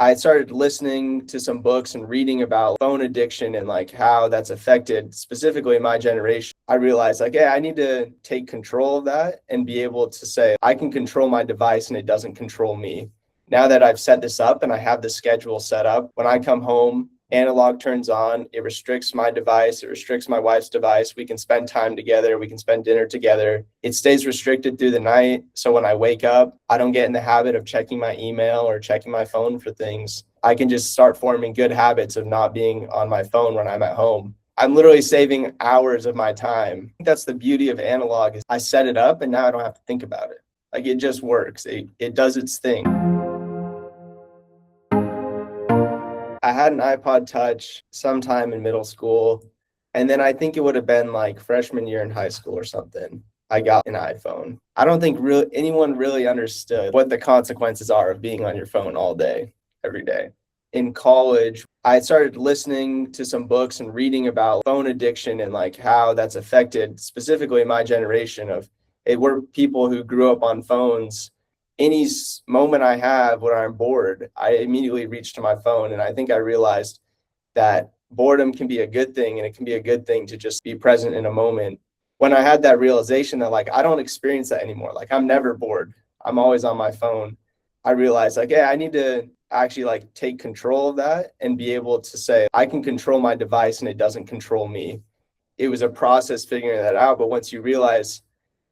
I started listening to some books and reading about phone addiction and like how that's affected specifically my generation. I realized like, hey, I need to take control of that and be able to say, I can control my device and it doesn't control me. Now that I've set this up and I have the schedule set up, when I come home, analog turns on, it restricts my device, it restricts my wife's device. We can spend time together, we can spend dinner together. It stays restricted through the night. So when I wake up, I don't get in the habit of checking my email or checking my phone for things. I can just start forming good habits of not being on my phone when I'm at home. I'm literally saving hours of my time. That's the beauty of analog is I set it up and now I don't have to think about it. Like it just works. It does its thing. I had an iPod Touch sometime in middle school, and then I think it would have been like freshman year in high school or something. I got an iPhone. I don't think anyone really understood what the consequences are of being on your phone all day, every day. In college, I started listening to some books and reading about phone addiction and like how that's affected specifically my generation of it. We're people who grew up on phones. Any moment I have when I'm bored, I immediately reach to my phone. And I think I realized that boredom can be a good thing, and it can be a good thing to just be present in a moment. When I had that realization that like, I don't experience that anymore. Like I'm never bored. I'm always on my phone. I realized like, hey, I need to actually like take control of that and be able to say, I can control my device and it doesn't control me. It was a process figuring that out. But once you realize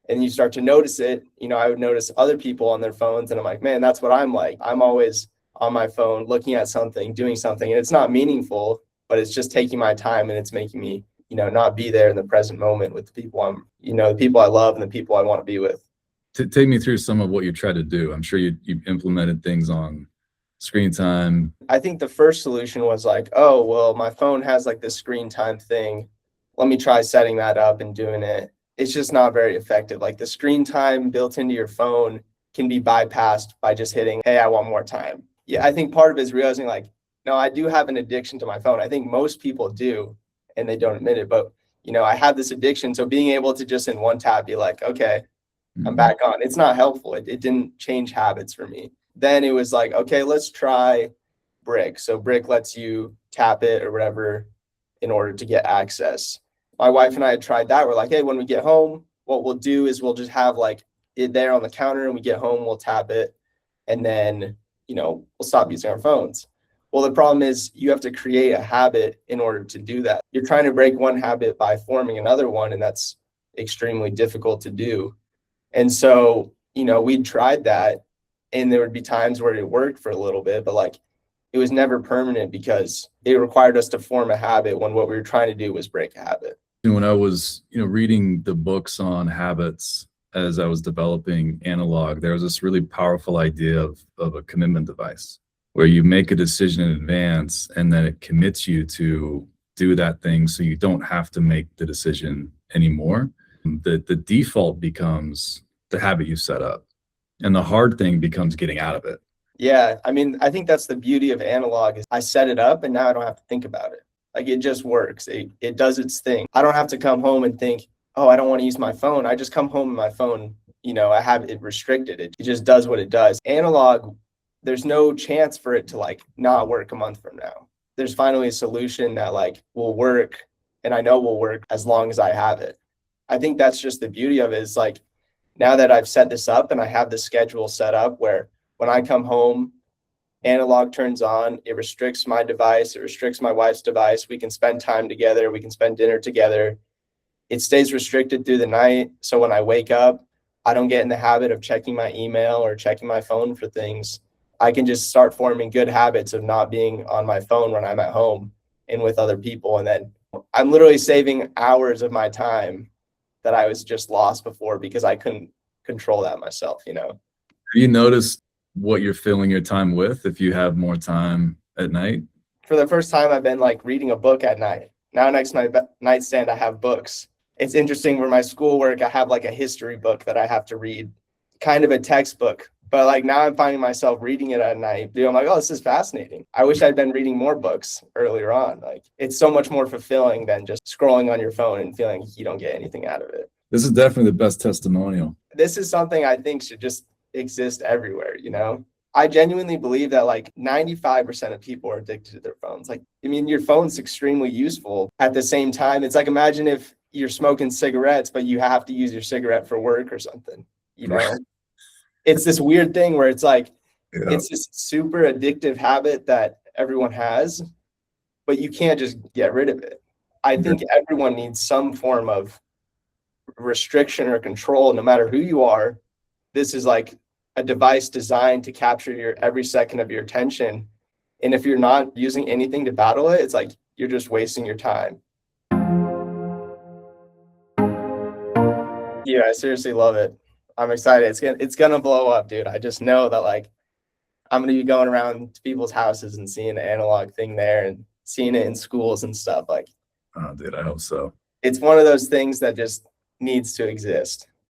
and you start to notice it, I would notice other people on their phones and I'm like, man, that's what I'm like. I'm always on my phone, looking at something, doing something, and it's not meaningful, but it's just taking my time and it's making me, not be there in the present moment with the people the people I love and the people I want to be with. Take me through some of what you try to do. I'm sure you implemented things on screen time. I think the first solution was like, oh, well, my phone has like this screen time thing. Let me try setting that up and doing it. It's just not very effective. Like the screen time built into your phone can be bypassed by just hitting, hey, I want more time. Yeah, I think part of it is realizing like, no, I do have an addiction to my phone. I think most people do, and they don't admit it. But, I have this addiction. So being able to just in one tap be like, okay, I'm back on. It's not helpful. It didn't change habits for me. Then it was like, okay, let's try Brick. So Brick lets you tap it or whatever in order to get access. My wife and I had tried that. We're like, hey, when we get home, what we'll do is we'll just have like it there on the counter, and we get home, we'll tap it, and then, we'll stop using our phones. Well, the problem is you have to create a habit in order to do that. You're trying to break one habit by forming another one, and that's extremely difficult to do. And so, we'd tried that, and there would be times where it worked for a little bit, but like it was never permanent because it required us to form a habit when what we were trying to do was break a habit. When I was, reading the books on habits as I was developing analog, there was this really powerful idea of a commitment device where you make a decision in advance and then it commits you to do that thing so you don't have to make the decision anymore. The default becomes the habit you set up, and the hard thing becomes getting out of it. Yeah, I think that's the beauty of analog is I set it up and now I don't have to think about it. Like it just works. It does its thing. I don't have to come home and think, oh, I don't want to use my phone. I just come home and my phone, I have it restricted. It just does what it does. Analog, there's no chance for it to like not work a month from now. There's finally a solution that like will work, and I know will work as long as I have it. I think that's just the beauty of it is like now that I've set this up and I have the schedule set up where when I come home, analog turns on, it restricts my device, it restricts my wife's device. We can spend time together, we can spend dinner together. It stays restricted through the night. So when I wake up, I don't get in the habit of checking my email or checking my phone for things. I can just start forming good habits of not being on my phone when I'm at home and with other people. And then I'm literally saving hours of my time that I was just lost before because I couldn't control that myself, Have you noticed what you're filling your time with if you have more time at night? For the first time, I've been like reading a book at night. Now next to my nightstand, I have books. It's interesting where my schoolwork, I have like a history book that I have to read, kind of a textbook. But like now I'm finding myself reading it at night. I'm like, oh, this is fascinating. I wish I'd been reading more books earlier on. Like it's so much more fulfilling than just scrolling on your phone and feeling you don't get anything out of it. This is definitely the best testimonial. This is something I think should just exist everywhere, I genuinely believe that like 95% of people are addicted to their phones. Like, I mean, your phone's extremely useful. At the same time, it's like, imagine if you're smoking cigarettes, but you have to use your cigarette for work or something, you know? It's this weird thing where it's like, it's this super addictive habit that everyone has, but you can't just get rid of it. I think everyone needs some form of restriction or control, no matter who you are. This is like a device designed to capture your every second of your attention. And if you're not using anything to battle it, it's like you're just wasting your time. Yeah, I seriously love it. I'm excited. It's gonna blow up, dude. I just know that like I'm gonna be going around to people's houses and seeing the analog thing there and seeing it in schools and stuff. Like, Oh, dude, I hope so. it's one of those things that just needs to exist.